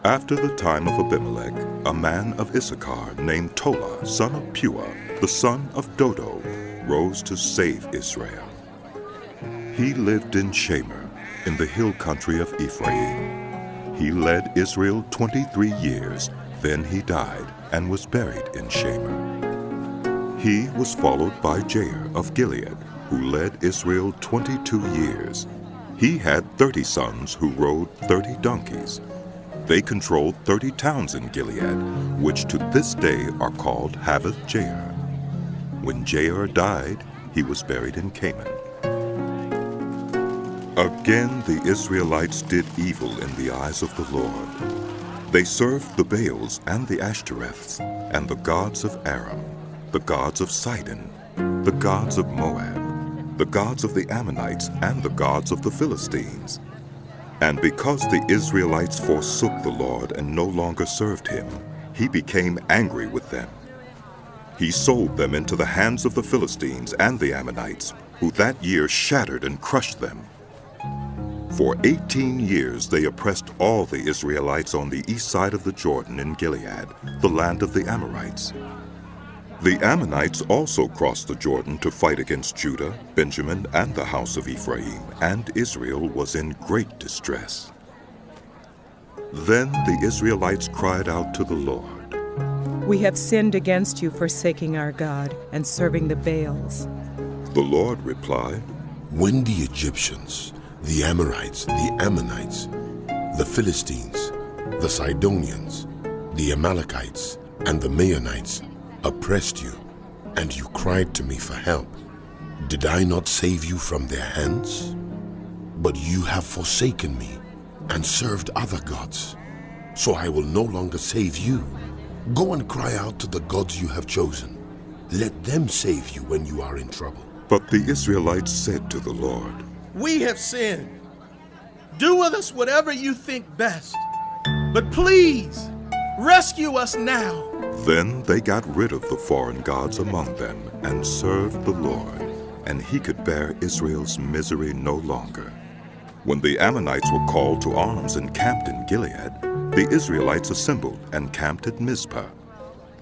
After the time of Abimelech, a man of Issachar named Tola, son of Puah, the son of Dodo, rose to save Israel. He lived in Shamer, in the hill country of Ephraim. He led Israel 23 years, then he died and was buried in Shamer. He was followed by Jair of Gilead, who led Israel 22 years. He had 30 sons who rode 30 donkeys. They controlled 30 towns in Gilead, which to this day are called Havoth Jair. When Jair died, he was buried in Canaan. Again the Israelites did evil in the eyes of the Lord. They served the Baals and the Ashtoreths, and the gods of Aram, the gods of Sidon, the gods of Moab, the gods of the Ammonites, and the gods of the Philistines. And because the Israelites forsook the Lord and no longer served him, he became angry with them. He sold them into the hands of the Philistines and the Ammonites, who that year shattered and crushed them. For 18 years they oppressed all the Israelites on the east side of the Jordan in Gilead, the land of the Amorites. The Ammonites also crossed the Jordan to fight against Judah, Benjamin, and the house of Ephraim, and Israel was in great distress. Then the Israelites cried out to the Lord. We have sinned against you, forsaking our God and serving the Baals. The Lord replied, When the Egyptians, the Amorites, the Ammonites, the Philistines, the Sidonians, the Amalekites, and the Maonites oppressed you, and you cried to me for help, did I not save you from their hands? But you have forsaken me and served other gods, so I will no longer save you. Go and cry out to the gods you have chosen. Let them save you when you are in trouble. But the Israelites said to the Lord, We have sinned. Do with us whatever you think best. But please, rescue us now. Then they got rid of the foreign gods among them and served the Lord, and he could bear Israel's misery no longer. When the Ammonites were called to arms and camped in Gilead, the Israelites assembled and camped at Mizpah.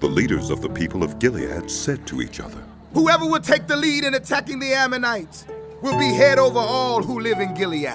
The leaders of the people of Gilead said to each other, Whoever will take the lead in attacking the Ammonites will be head over all who live in Gilead.